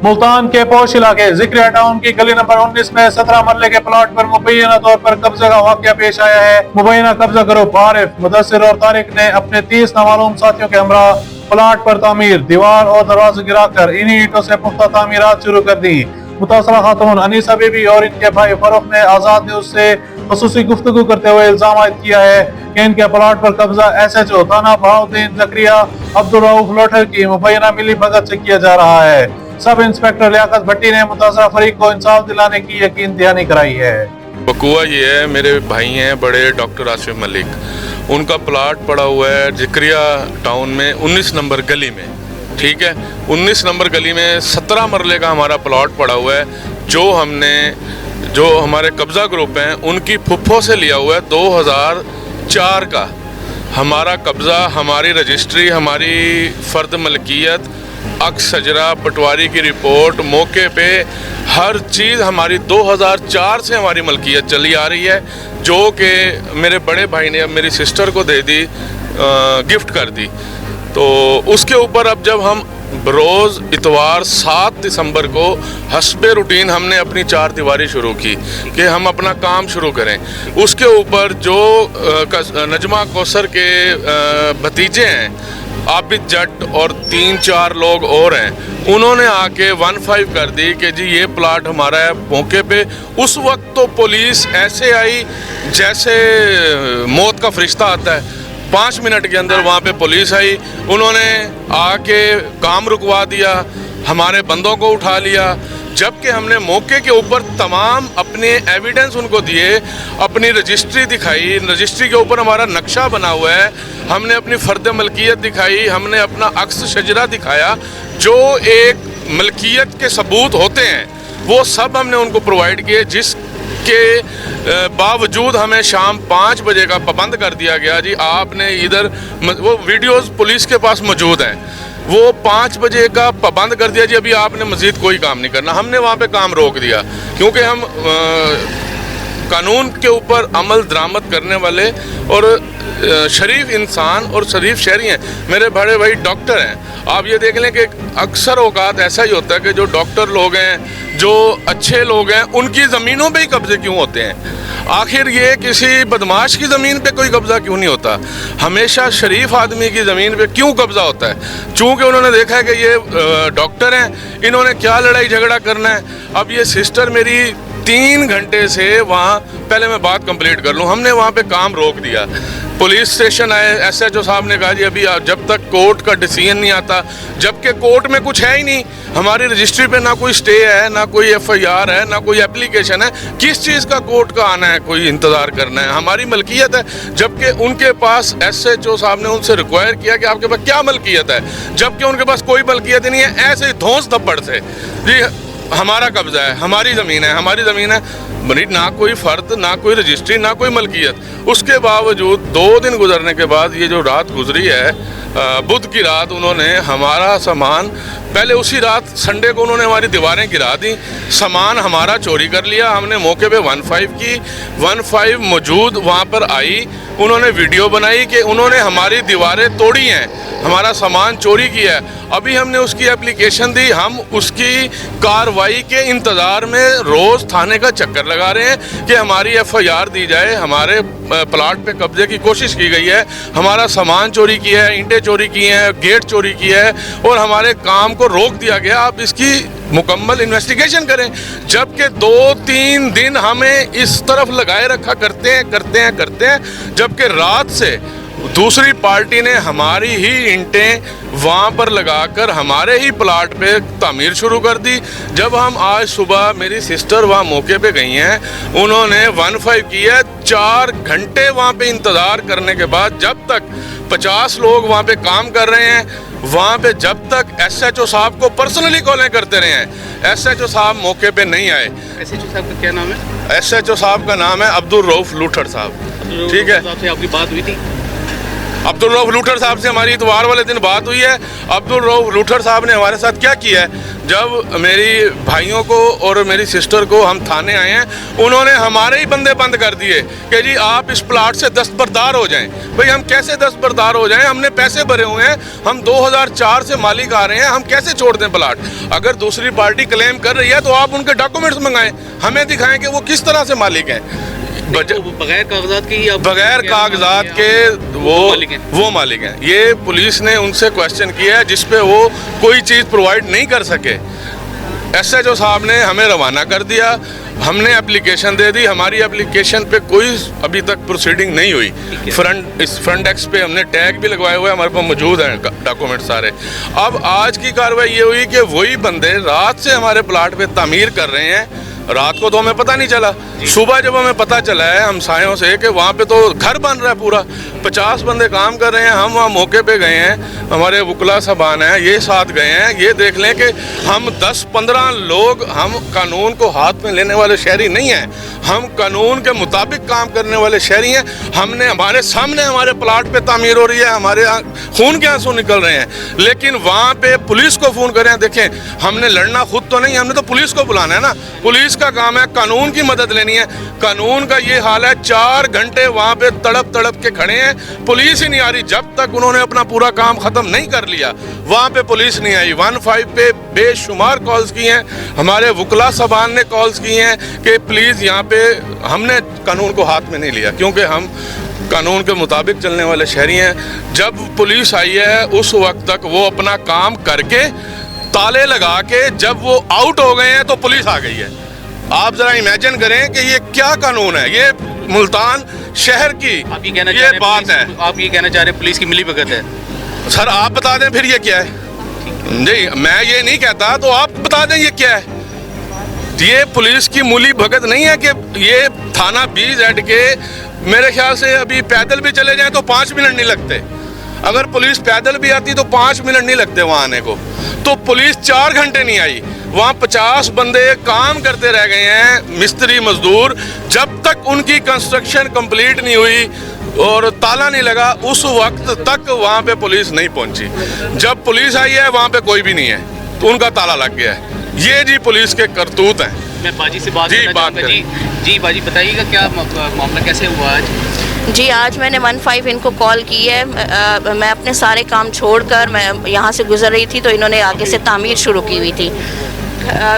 मुल्तान के पोश इलाके जिक्रिया टाउन की गली नंबर 19 में 17 मरले के प्लॉट पर मुबैना तौर पर कब्जे का वाकया पेश आया है। मुबैना कब्जा ग्रुप आरिफ, मुदस्सिर और तारिक ने अपने 30 नामालूम साथियों के हमरा प्लॉट पर तामीर, दीवार और दरवाजे गिराकर इन्हीं ईंटों से पुख्ता तामीरात शुरू कर दी। मुतासरा खातून अनीसा बीबी और इनके भाई फरूख ने आजाद न्यूज से खसूसी गुफ्तगू करते हुए इल्जाम आयद किया है कि इनके प्लॉट पर कब्जा SHO थाना बहाउद्दीन जकरिया अब्दुल रऊफ लोठर की मुबैना मिली भगत से किया जा रहा है। सब इंस्पेक्टर लियाकत भट्टी ने मुतासरा फरीक को इंसाफ दिलाने की यकीन दहानी कराई है। वकूआ ये है, मेरे भाई हैं बड़े डॉक्टर आसिफ मलिक, उनका प्लाट पड़ा हुआ है जिक्रिया टाउन में 19 नंबर गली में, ठीक है। 19 नंबर गली में 17 मरले का हमारा प्लॉट पड़ा हुआ है, जो हमारे कब्ज़ा ग्रुप हैं उनकी फुफ्फो से लिया हुआ है 2004 का। हमारा कब्ज़ा, हमारी रजिस्ट्री, हमारी फ़र्द मलकियत, अक्स सजरा, पटवारी की रिपोर्ट, मौके पे हर चीज़ हमारी 2004 से हमारी मलकियत चली आ रही है, जो कि मेरे बड़े भाई ने अब मेरी सिस्टर को दे दी, गिफ्ट कर दी। तो उसके ऊपर अब जब हम रोज़ इतवार 7 दिसंबर को हस्बे रूटीन हमने अपनी 4 दीवारी शुरू की कि हम अपना काम शुरू करें। उसके ऊपर जो नजमा कौसर के भतीजे हैं आबिद जट और 3-4 लोग और हैं, उन्होंने आके 15 कर दी कि जी ये प्लाट हमारा है। मौके पे उस वक्त तो पुलिस ऐसे आई जैसे मौत का फरिश्ता आता है। 5 मिनट के अंदर वहाँ पे पुलिस आई, उन्होंने आके काम रुकवा दिया, हमारे बंदों को उठा लिया, जबकि हमने मौके के ऊपर तमाम अपने एविडेंस उनको दिए, अपनी रजिस्ट्री दिखाई, रजिस्ट्री के ऊपर हमारा नक्शा बना हुआ है, हमने अपनी फ़र्द मलकियत दिखाई, हमने अपना अक्स शजरा दिखाया, जो एक मलकियत के सबूत होते हैं वो सब हमने उनको प्रोवाइड किए, जिसके बावजूद हमें शाम 5 बजे का पाबंद कर दिया गया। जी आपने इधर, वो वीडियोज़ पुलिस के पास मौजूद हैं, वो 5 बजे का पाबंद कर दिया जी अभी आपने मज़ीद कोई काम नहीं करना। हमने वहाँ पे काम रोक दिया क्योंकि हम कानून के ऊपर अमल दरामद करने वाले और शरीफ इंसान और शरीफ शहरी हैं। मेरे बड़े भाई डॉक्टर हैं, आप ये देख लें कि अक्सर औकात ऐसा ही होता है कि जो डॉक्टर लोग हैं, जो अच्छे लोग हैं, उनकी ज़मीनों पे ही कब्ज़े क्यों होते हैं? आखिर ये किसी बदमाश की ज़मीन पे कोई कब्ज़ा क्यों नहीं होता? हमेशा शरीफ आदमी की ज़मीन पे क्यों कब्ज़ा होता है? चूँकि उन्होंने देखा है कि ये डॉक्टर हैं, इन्होंने क्या लड़ाई झगड़ा करना है। अब ये सिस्टर मेरी 3 घंटे से वहाँ, पहले मैं बात कंप्लीट कर लूँ, हमने वहाँ पे काम रोक दिया। पुलिस स्टेशन आए, SHO साहब ने कहा जी अभी जब तक कोर्ट का डिसीजन नहीं आता, जबकि कोर्ट में कुछ है ही नहीं, हमारी रजिस्ट्री पे ना कोई स्टे है, ना कोई FIR है, ना कोई एप्लीकेशन है, किस चीज़ का कोर्ट का आना है, कोई इंतज़ार करना है? हमारी मलकियत है, जबकि उनके पास SHO साहब ने उनसे रिक्वायर किया कि आपके पास क्या मलकियत है, जबकि उनके पास कोई मलकियत ही नहीं है। ऐसे ही धौंस धप्पड़ से जी हमारा कब्ज़ा है, हमारी ज़मीन है, हमारी ज़मीन है, ना कोई फ़र्द, ना कोई रजिस्ट्री, ना कोई मलकियत। उसके बावजूद 2 दिन गुजरने के बाद ये जो रात गुजरी है, बुध की रात, उन्होंने हमारा सामान, पहले उसी रात संडे को उन्होंने हमारी दीवारें गिरा दी, सामान हमारा चोरी कर लिया। हमने मौके पे 15 की, 15 मौजूद वहाँ पर आई, उन्होंने वीडियो बनाई कि उन्होंने हमारी दीवारें तोड़ी हैं, हमारा सामान चोरी किया है। अभी हमने उसकी एप्लीकेशन दी, हम उसकी कार्रवाई के इंतज़ार में रोज़ थाने का चक्कर लगा रहे हैं कि हमारी FIR दी जाए, हमारे प्लाट पे कब्जे की कोशिश की गई है, हमारा सामान चोरी किया है, ईंटें चोरी की हैं, गेट चोरी किया है और हमारे काम को रोक दिया गया। आप इसकी मुकम्मल इन्वेस्टिगेशन करें। जबकि 2-3 दिन हमें इस तरफ लगाए रखा करते हैं, जबकि रात से दूसरी पार्टी ने हमारी ही ईंटें वहाँ पर लगाकर हमारे ही प्लाट पे तामीर शुरू कर दी। जब हम आज सुबह, मेरी सिस्टर वहाँ मौके पे गई हैं, उन्होंने 15 की है, 4 घंटे वहाँ पे इंतज़ार करने के बाद, जब तक 50 लोग वहाँ पे काम कर रहे हैं, वहाँ पे जब तक SHO साहब को पर्सनली कॉलें करते रहे हैं, SHO साहब मौके पे नहीं आए। SHO साहब का क्या नाम है? SHO साहब का नाम है अब्दुल रऊफ लोठर साहब, ठीक है। आपसे आपकी बात हुई थी? अब्दुल रऊफ लोठर साहब से हमारी इतवार वाले दिन बात हुई है। अब्दुल रऊफ लोठर साहब ने हमारे साथ क्या किया है, जब मेरी भाइयों को और मेरी सिस्टर को हम थाने आए हैं, उन्होंने हमारे ही बंदे बंद कर दिए कि जी आप इस प्लाट से दस्तबरदार हो जाएं। भाई हम कैसे दस्तबरदार हो जाएं? हमने पैसे भरे हुए हैं, हम 2004 से मालिक आ रहे हैं, हम कैसे छोड़ दें प्लाट? अगर दूसरी पार्टी क्लेम कर रही है तो आप उनके डॉक्यूमेंट्स मंगाएं, हमें दिखाएं कि वो किस तरह से मालिक हैं। बगैर कागजात के ही बगैर कागजात के वो मालिक हैं। ये पुलिस ने उनसे क्वेश्चन किया है जिस पे वो कोई चीज़ प्रोवाइड नहीं कर सके। SHO साहब ने हमें रवाना कर दिया, हमने एप्लीकेशन दे दी, हमारी एप्लीकेशन पे कोई अभी तक प्रोसीडिंग नहीं हुई। फ्रंट डेस्क पे हमने टैग भी लगवाए हुए, हमारे पास मौजूद हैं डॉक्यूमेंट सारे। अब आज की कार्रवाई ये हुई कि वही बंदे रात से हमारे प्लाट पे तामीर कर रहे हैं। रात को तो हमें पता नहीं चला, सुबह जब हमें पता चला है हमसायों से कि वहाँ पे तो घर बन रहा है पूरा, 50 बंदे काम कर रहे हैं, हम वहाँ मौके पे गए हैं, हमारे वकला साहबान हैं, ये साथ गए हैं। ये देख लें कि हम 10-15 लोग, हम कानून को हाथ में लेने वाले शहरी नहीं हैं, हम कानून के मुताबिक काम करने वाले शहरी हैं। हमने हमारे सामने हमारे प्लाट पे तामीर हो रही है, हमारे खून के आंसू निकल रहे हैं, लेकिन वहाँ पे पुलिस को फ़ोन करें। देखें, हमने लड़ना खुद तो नहीं, हमने तो पुलिस को बुलाना है ना। पुलिस का काम है कानून की मदद लेनी है। कानून का ये हाल है, 4 घंटे वहाँ पे तड़प तड़प के खड़े हैं, पुलिस ही नहीं आ रही। जब तक उन्होंने अपना पूरा काम ख़त्म नहीं कर लिया, वहाँ पे पुलिस नहीं आई। 15 पे बेशुमार कॉल्स की हैं, हमारे वकला साहबान ने कॉल्स की हैं कि प्लीज़ यहाँ पे, हमने कानून को हाथ में नहीं लिया क्योंकि हम कानून के मुताबिक चलने वाले शहरी हैं। जब पुलिस आई है उस वक्त तक वो अपना काम करके ताले लगा के, जब वो आउट हो गए हैं तो पुलिस आ गई है। आप जरा इमेजिन करें कि ये क्या कानून है, ये मुल्तान शहर की आप ये कहना ये बात है। आप ये कहना चाह रहे हैं पुलिस की मिलीभगत है? सर आप बता दें फिर ये क्या है। नहीं, मैं ये नहीं कहता, तो आप बता दें ये क्या है। ये पुलिस की मूली भगत नहीं है कि ये थाना BZ के, मेरे ख्याल से अभी पैदल भी चले जाएं तो 5 मिनट नहीं लगते। अगर पुलिस पैदल भी आती तो 5 मिनट नहीं लगते वहाँ आने को। तो पुलिस 4 घंटे नहीं आई, वहाँ 50 बंदे काम करते रह गए हैं, मिस्त्री मजदूर, जब तक उनकी कंस्ट्रक्शन कंप्लीट नहीं हुई और ताला नहीं लगा, उस वक्त तक वहाँ पे पुलिस नहीं पहुँची। जब पुलिस आई है वहाँ पे कोई भी नहीं है, तो उनका ताला लग गया है। ये जी पुलिस के करतूत हैं। मैं बाजी से बात जी, करना बात चाहूँगा। जी बाजी बताइएगा क्या मामला कैसे हुआ आज? जी, आज मैंने 15 इनको कॉल की है। मैं अपने सारे काम छोड़कर मैं यहाँ से गुजर रही थी तो इन्होंने आगे से तामीर शुरू की हुई थी,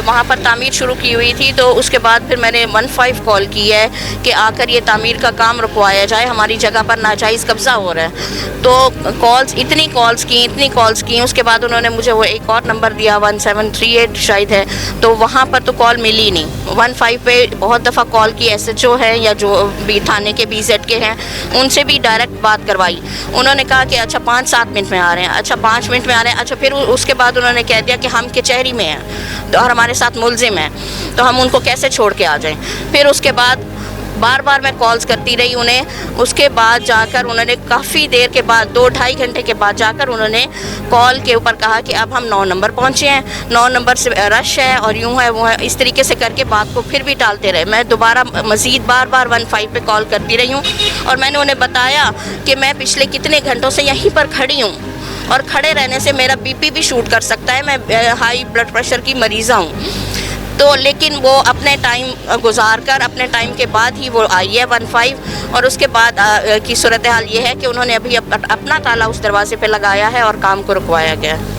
वहाँ पर तामीर शुरू की हुई थी। तो उसके बाद फिर मैंने 15 कॉल की है कि आकर ये तामीर का काम रुकवाया जाए, हमारी जगह पर नाजायज़ कब्ज़ा हो रहा है। तो इतनी कॉल्स की, उसके बाद उन्होंने मुझे वो एक और नंबर दिया 1738 शायद है, तो वहाँ पर तो कॉल मिली नहीं। 15 पे बहुत दफ़ा कॉल की, SHO है या जो भी थाने के BZ के हैं, उनसे भी डायरेक्ट बात करवाई। उन्होंने कहा कि अच्छा 5-7 मिनट में आ रहे हैं, अच्छा 5 मिनट में आ रहे हैं। अच्छा फिर उसके बाद उन्होंने कह दिया कि हम कचहरी में हैं और हमारे साथ मुलजिम हैं, तो हम उनको कैसे छोड़ के आ जाएं। फिर उसके बाद बार बार मैं कॉल्स करती रही उन्हें। उसके बाद जाकर उन्होंने काफ़ी देर के बाद, 2-2.5 घंटे के बाद जाकर उन्होंने कॉल के ऊपर कहा कि अब हम 9 नंबर पहुँचे हैं, 9 नंबर से रश है और यूँ है वो है, इस तरीके से करके बात को फिर भी टालते रहे। मैं दोबारा मज़ीद बार 15 पे कॉल करती रही हूँ और मैंने उन्हें बताया कि मैं पिछले कितने घंटों से यहीं पर खड़ी हूँ और खड़े रहने से मेरा BP भी शूट कर सकता है, मैं हाई ब्लड प्रेशर की मरीज़ा हूँ। तो लेकिन वो अपने टाइम गुजार कर अपने टाइम के बाद ही वो आई है 15, और उसके बाद की सूरत हाल ये है कि उन्होंने अभी अपना ताला उस दरवाजे पे लगाया है और काम को रुकवाया गया है।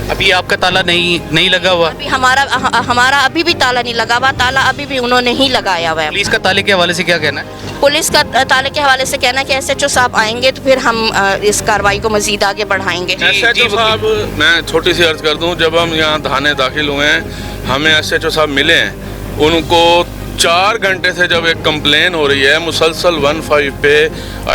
अभी आपका ताला नहीं लगा हुआ? अभी हमारा अभी भी ताला नहीं लगा हुआ, ताला अभी भी उन्होंने ही लगाया हुआ है। पुलिस का ताले के हवाले से क्या कहना है? पुलिस का ताले के हवाले से कहना है कि SHO साहब आएंगे तो फिर हम इस कार्रवाई को मजीद आगे बढ़ाएंगे। SHO साहब, मैं छोटी सी अर्ज कर दूं, जब हम यहाँ थाने दाखिल हुए हैं हमें SHO साहब मिले हैं। उनको 4 घंटे से जब एक कंप्लेन हो रही है मुसलसल 15 पे,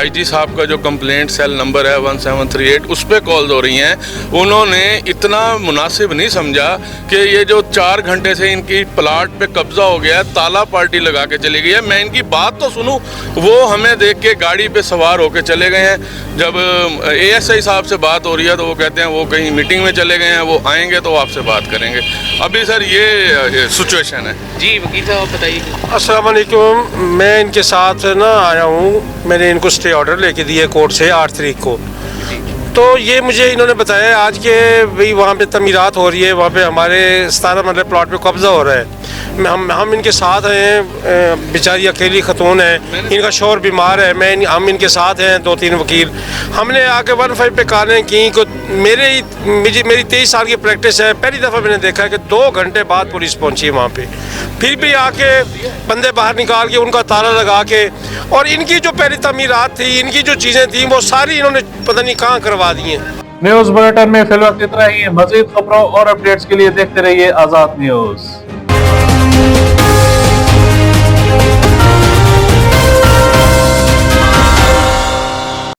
IG साहब का जो कंप्लेंट सेल नंबर है 1738, उस पर कॉल हो रही हैं। उन्होंने इतना मुनासिब नहीं समझा कि ये जो 4 घंटे से इनकी प्लाट पे कब्ज़ा हो गया है, ताला पार्टी लगा के चली गई है। मैं इनकी बात तो सुनूं, वो हमें देख के गाड़ी पे सवार होकर चले गए हैं। जब ASI साहब से बात हो रही है तो वो कहते हैं वो कहीं मीटिंग में चले गए हैं, वो आएंगे तो आपसे बात करेंगे। अभी सर ये सिचुएशन है। जी वकील साहब बताइए। अस्सलाम वालेकुम, मैं इनके साथ ना आया हूँ। मैंने इनको स्टे ऑर्डर लेके दिए कोर्ट से 8 तारीख को। تو یہ مجھے انہوں نے بتایا آج کہ بھئی وہاں پہ تعمیرات ہو رہی ہے, وہاں پہ ہمارے 17 مرلے پلاٹ پہ قبضہ ہو رہا ہے. ہم ان کے ساتھ ہیں, بیچاری اکیلی خاتون ہیں, ان کا شوہر بیمار ہے, ہم ان کے ساتھ ہیں 2-3 وکیل. ہم نے آ کے 15 پہ کالیں کی. میری 23 سال کی پریکٹس ہے, پہلی دفعہ میں نے دیکھا ہے کہ 2 گھنٹے بعد پولیس پہنچی ہے وہاں پہ, پھر بھی آ کے بندے باہر نکال کے ان کا تالا لگا کے, اور ان کی جو پہلی تعمیرات تھی, ان کی جو چیزیں تھیں وہ ساری انہوں نے پتہ نہیں کہاں کروا دی ہیں. نیوز بلیٹن میں فی الوقت اتنا ہی. مزید خبروں اور اپڈیٹس کے لیے دیکھتے رہیے آزاد نیوز.